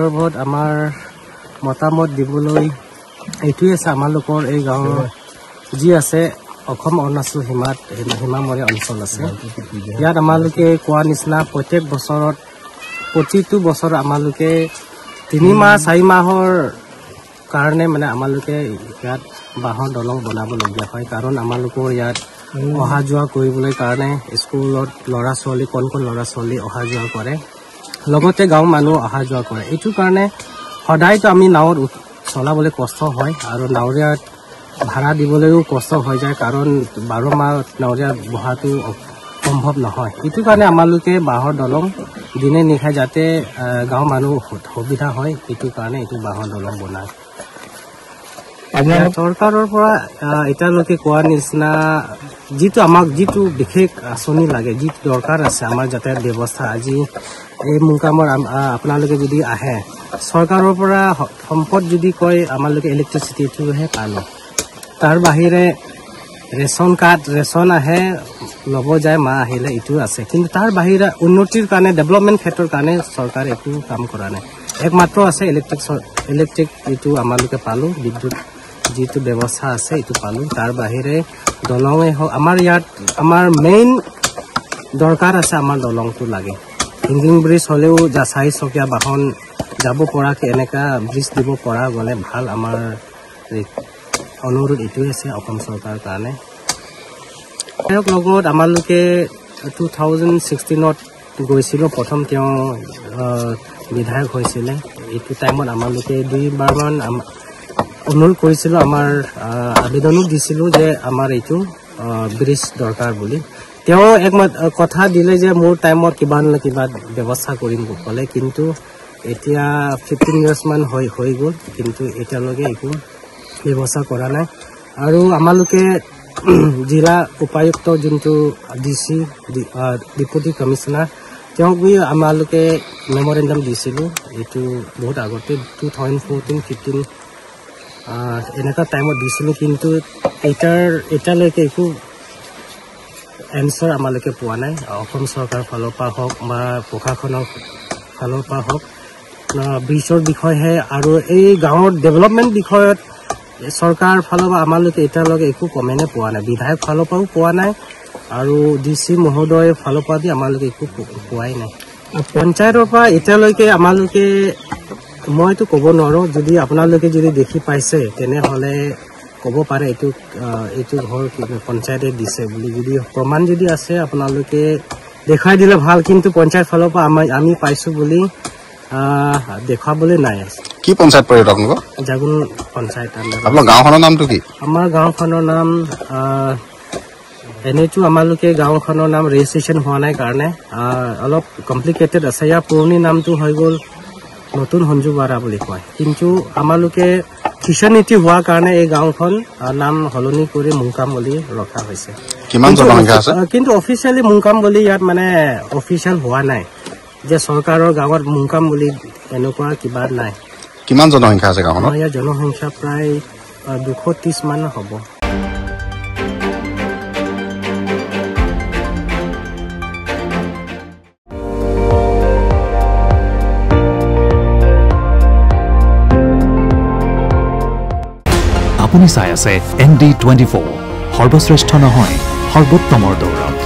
সন্দৰ্ভত আমাৰ মতামত দিবলৈ এইটোৱে আছে আমালোকৰ এই গাঁৱৰ যি আছে অসম অৰুণাচল সীমামূৰীয়া অঞ্চল আছে ইয়াত আমালোকে কোৱা নিচিনা প্ৰত্যেক বছৰত প্ৰতিটো বছৰ আমালোকে 3 মাহ 4 মাহৰ কাৰণে মানে আমালোকে ইয়াত বাঁহৰ দলং বনাবলগীয়া হয় কাৰণ আমালোকৰ ইয়াত অহা যোৱা কৰিবলৈ কাৰণে স্কুলত ল'ৰা ছোৱালী কোন ল'ৰা ছোৱালী অহা যোৱা কৰে লগতে গাঁও মানুহ অহা যোৱা কৰে এইটো কাৰণে সদায়তো আমি নাৱত চলাবলৈ কষ্ট হয় আৰু নাৱৰীয়াত ভাড়া দিবলৈও কষ্ট হৈ যায় কাৰণ 12 মাহ নাৱৰীয়াত বহাটো সম্ভৱ নহয় এইটো কাৰণে আমালোকে বাঁহৰ দলং দিনে নিশাই যাতে গাঁও মানুহ সুবিধা হয় এইটো কাৰণে এইটো বাঁহৰ দলং বনায় চৰকাৰৰ পৰা এতিয়ালৈকে কোৱা নিচিনা যিটো বিশেষ আঁচনি লাগে যি দৰকাৰ আছে আমাৰ যাতায়াত ব্যৱস্থা আজি এই মুকামৰ আপোনালোকে যদি আহে চৰকাৰৰ পৰা সম্পদ যদি কয় আমালোকে ইলেক্ট্ৰিচিটিটোহে পালো তাৰ বাহিৰে ৰেচন কাৰ্ড ৰেচন আহে ল'ব যায় মা আহিলে এইটো আছে কিন্তু তাৰ বাহিৰে উন্নতিৰ কাৰণে ডেভেলপমেণ্ট ক্ষেত্ৰৰ কাৰণে চৰকাৰে একো কাম কৰা নাই একমাত্ৰ আছে ইলেক্ট্ৰিক এইটো আমালোকে পালো বিদ্যুৎ যিটো ব্যৱস্থা আছে এইটো পালো তাৰ বাহিৰে দলঙে হওক আমাৰ ইয়াত আমাৰ মেইন দৰকাৰ আছে আমাৰ দলংটো লাগে হিংগিং ব্ৰিজ হ'লেও 4 চকীয়া বাহন যাব পৰাকে এনেকা ব্ৰিজ দিব পৰা গ'লে ভাল আমাৰ অনুৰোধ এইটোৱে আছে অসম চৰকাৰৰ কাৰণে তেওঁক লগত আমালোকে 2016ত গৈছিলোঁ প্ৰথম তেওঁ বিধায়ক হৈছিলে এইটো টাইমত আমালোকে 2 বাৰমান অনুৰোধ কৰিছিলোঁ আমাৰ আবেদনো দিছিলোঁ যে আমাৰ এইটো ব্ৰিজ দৰকাৰ বুলি তেওঁ কথা দিলে যে মোৰ টাইমত কিবা না কিবা ব্যৱস্থা কৰিম ক'লে কিন্তু এতিয়া 15 years মান হৈ গ'ল কিন্তু এতিয়ালৈকে একো ব্যৱস্থা কৰা নাই আৰু আমালোকে জিলা উপায়ুক্ত যোনটো ডিচি ডেপুটি কমিশনাৰ তেওঁক আমালোকে মেমৰেণ্ডাম দিছিলোঁ এইটো বহুত আগতে 2014-15 এনেকুৱা টাইমত দিছিলোঁ কিন্তু এতিয়ালৈকে একো এনচাৰ আমালোকে পোৱা নাই অসম চৰকাৰৰ ফালৰ পৰা হওক বা প্ৰশাসনৰ ফালৰ পৰা হওক ব্ৰিজৰ বিষয়ে আৰু এই গাঁৱৰ ডেভেলপমেণ্ট বিষয়ত চৰকাৰৰ ফালৰ পৰা আমালোকে এতিয়ালৈকে একো কমেণ্টে পোৱা নাই বিধায়ক ফালৰ পৰাও পোৱা নাই আৰু ডিচি মহোদয়ৰ ফালৰ পৰা আমালোকে একো পোৱাই নাই পঞ্চায়তৰ পৰা এতিয়ালৈকে আমালোকে মইতো ক'ব নোৱাৰোঁ যদি আপোনালোকে যদি দেখি পাইছে তেনেহ'লে ক'ব পাৰে এইটো ঘৰ পঞ্চায়তে দিছে বুলি যদি প্ৰমাণ যদি আছে আপোনালোকে দেখাই দিলে ভাল কিন্তু পঞ্চায়ত ফালৰ পৰা আমি পাইছোঁ বুলি দেখাবলৈ নাই আছে কি পঞ্চায়ত পৰে আপোনালোকৰ জাগুন পঞ্চায়ত আপোনাৰ গাঁওখনৰ নামটো কি আমাৰ গাঁওখনৰ নাম এনেইতো আমালোকে গাঁওখনৰ নাম ৰেজিষ্ট্ৰেশ্যন হোৱা নাই কাৰণে অলপ কমপ্লিকেটেড আছে ইয়াৰ পুৰণি নামটো হৈ গ'ল নতুন সঞ্জুবাৰা বুলি কয় কিন্তু আমালোকে কিষাণ নীতি হোৱাৰ কাৰণে এই গাঁওখন নাম সলনি কৰি মুংকাম বুলি ৰখা হৈছে কিমান জনসংখ্যা আছে কিন্তু অফিচিয়েলি মুংকাম বুলি ইয়াত মানে অফিচিয়েল হোৱা নাই যে চৰকাৰৰ গাঁৱত মুংকাম বুলি এনেকুৱা কিবা নাই কিমান জনসংখ্যা আছে গাঁওখনত ইয়াৰ জনসংখ্যা প্ৰায় 230 মান হ'ব আপুনি চাই আছে ND24 সৰ্বশ্ৰেষ্ঠ নহয় সৰ্বোত্তমৰ দৌৰত